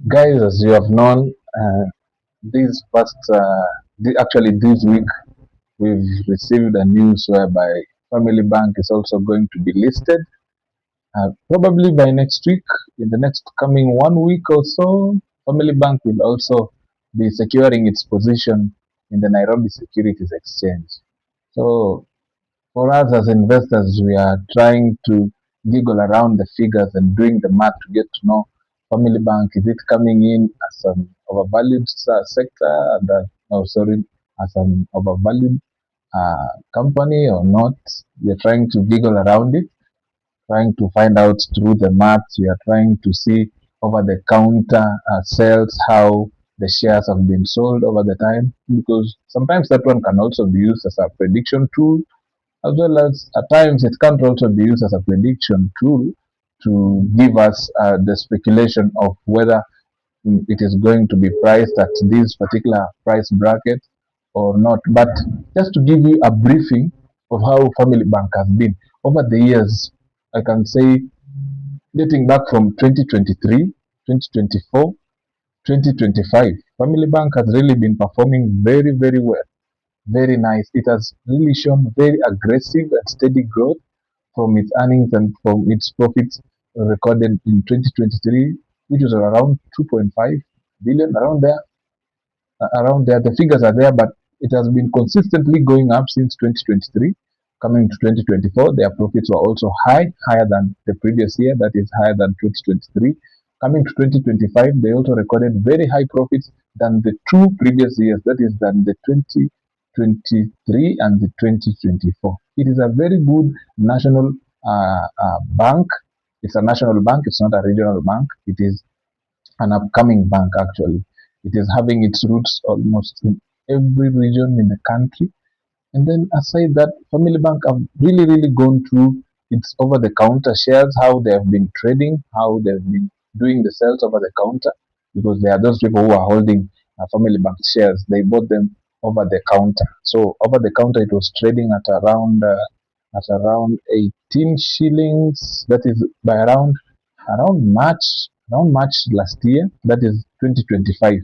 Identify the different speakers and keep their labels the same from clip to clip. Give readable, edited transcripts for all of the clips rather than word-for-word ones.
Speaker 1: Guys, as you have known, this past, actually this week, we've received a news whereby Family Bank is also going to be listed. Probably by next week, in the next coming 1 week or so, Family Bank will also be securing its position in the Nairobi Securities Exchange. So, for us as investors, we are trying to giggle around the figures and doing the math to get to know Family Bank, is it coming in as an overvalued sector, and, oh, sorry, as an overvalued company or not? We are trying to giggle around it, trying to find out through the math. We are trying to see over the counter sales how the shares have been sold over the time, because sometimes that one can also be used as a prediction tool, as well as at times it can also be used as a prediction tool to give us the speculation of whether it is going to be priced at this particular price bracket or not. But just to give you a briefing of how Family Bank has been over the years, I can say dating back from 2023, 2024, 2025, Family Bank has really been performing very, very well, very nice. It has really shown very aggressive and steady growth from its earnings and from its profits recorded in 2023, which was around 2.5 billion, around there. The figures are there, but it has been consistently going up since 2023. Coming to 2024, their profits were also higher than the previous year, that is higher than 2023. Coming to 2025, they also recorded very high profits than the two previous years, that is than the 2023 and the 2024. It is a very good national bank. It's a national bank, it's not a regional bank. It is an upcoming bank actually. It is having its roots almost in every region in the country. And then aside that, Family Bank have really, really gone through its over-the-counter shares, how they have been trading, how they've been doing the sales over the counter, because there are those people who are holding Family Bank shares. They bought them over the counter. So over the counter, it was trading at around 18 shillings. That is by around March last year. That is 2025.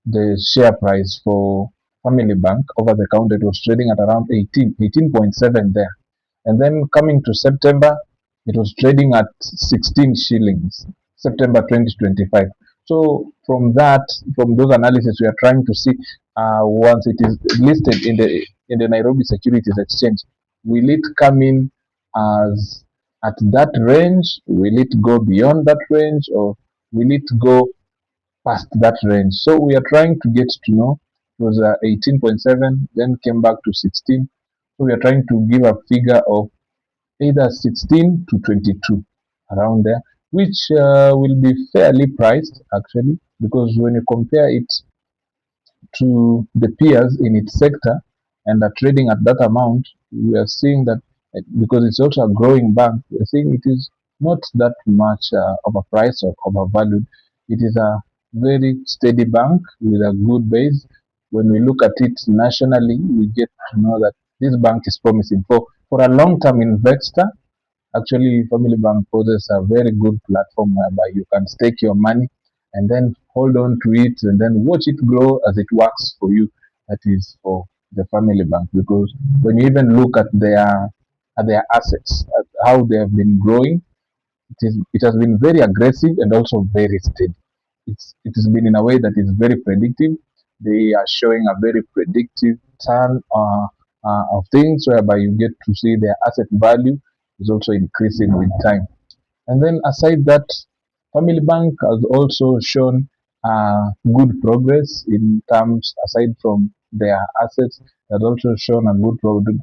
Speaker 1: The share price for Family Bank over the counter, it was trading at around 18.7 there. And then coming to September, it was trading at 16 shillings, September 2025. So from those analysis, we are trying to see once it is listed in the Nairobi Securities Exchange, will it come in as at that range? Will it go beyond that range, or will it go past that range? So we are trying to get to know. It was 18.7, then came back to 16. So we are trying to give a figure of either 16 to 22 around there, which will be fairly priced actually, because when you compare it to the peers in its sector and are trading at that amount, we are seeing that because it's also a growing bank, we're seeing it is not that much overpriced or overvalued. It is a very steady bank with a good base. When we look at it nationally, we get to know that this bank is promising for a long-term investor. Actually, Family Bank poses a very good platform whereby you can stake your money and then hold on to it and then watch it grow as it works for you. That is for the Family Bank, because when you even look at their assets, at how they have been growing, it has been very aggressive and also very steady. It has been in a way that is very predictive. They are showing a very predictive turn of things, whereby you get to see their asset value is also increasing with time. And then aside that, Family Bank has also shown good progress in terms, aside from their assets, has also shown a good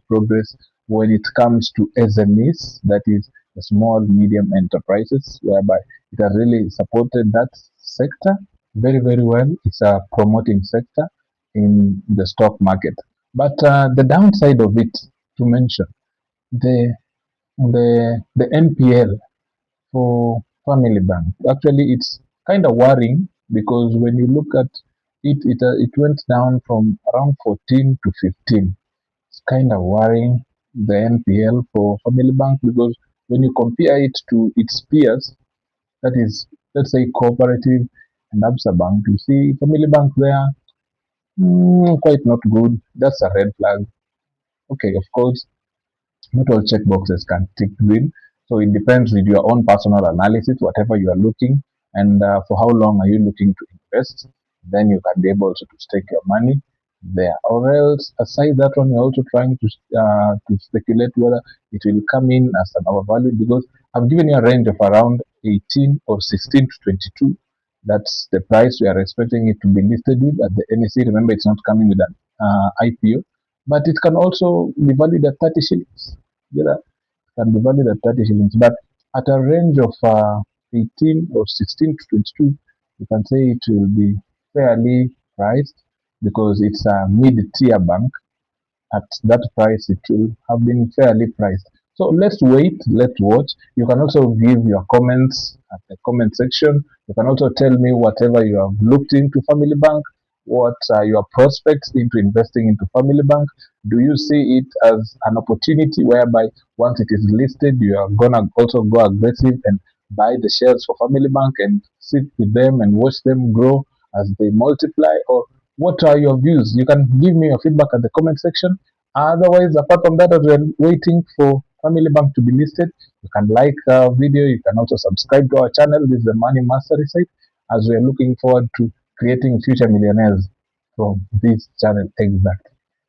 Speaker 1: progress when it comes to SMEs, that is the small medium enterprises, whereby it has really supported that sector very, very well. It's a promoting sector in the stock market. But the downside of it, to mention, the the NPL for Family Bank. Actually, it's kind of worrying, because when you look at it went down from around 14 to 15. It's kind of worrying, the NPL for Family Bank, because when you compare it to its peers, that is, let's say, cooperative. and Absa Bank. You see Family Bank there, quite not good. That's a red flag. Okay, of course, not all checkboxes can tick green. So it depends with your own personal analysis, whatever you are looking, and for how long are you looking to invest. Then you can be able to stake your money there. Or else, aside that one, you're also trying to speculate whether it will come in as an overvalue, because I've given you a range of around 18 or 16 to 22. That's the price we are expecting it to be listed with at the NSE. Remember, it's not coming with an IPO, but it can also be valued at 30 shillings. Yeah, can be valued at 30 shillings, but at a range of 18 or 16 to 22, you can say it will be fairly priced because it's a mid-tier bank. At that price, it will have been fairly priced. So let's wait, let's watch. You can also give your comments at the comment section. You can also tell me whatever you have looked into Family Bank. What are your prospects into investing into Family Bank? Do you see it as an opportunity whereby once it is listed, you are gonna also go aggressive and buy the shares for Family Bank and sit with them and watch them grow as they multiply? Or what are your views? You can give me your feedback at the comment section. Otherwise, apart from that, as we're waiting for Family Bank to be listed, you can like our video. You can also subscribe to our channel. This is the Money Mastery site, as we are looking forward to creating future millionaires from this channel exactly.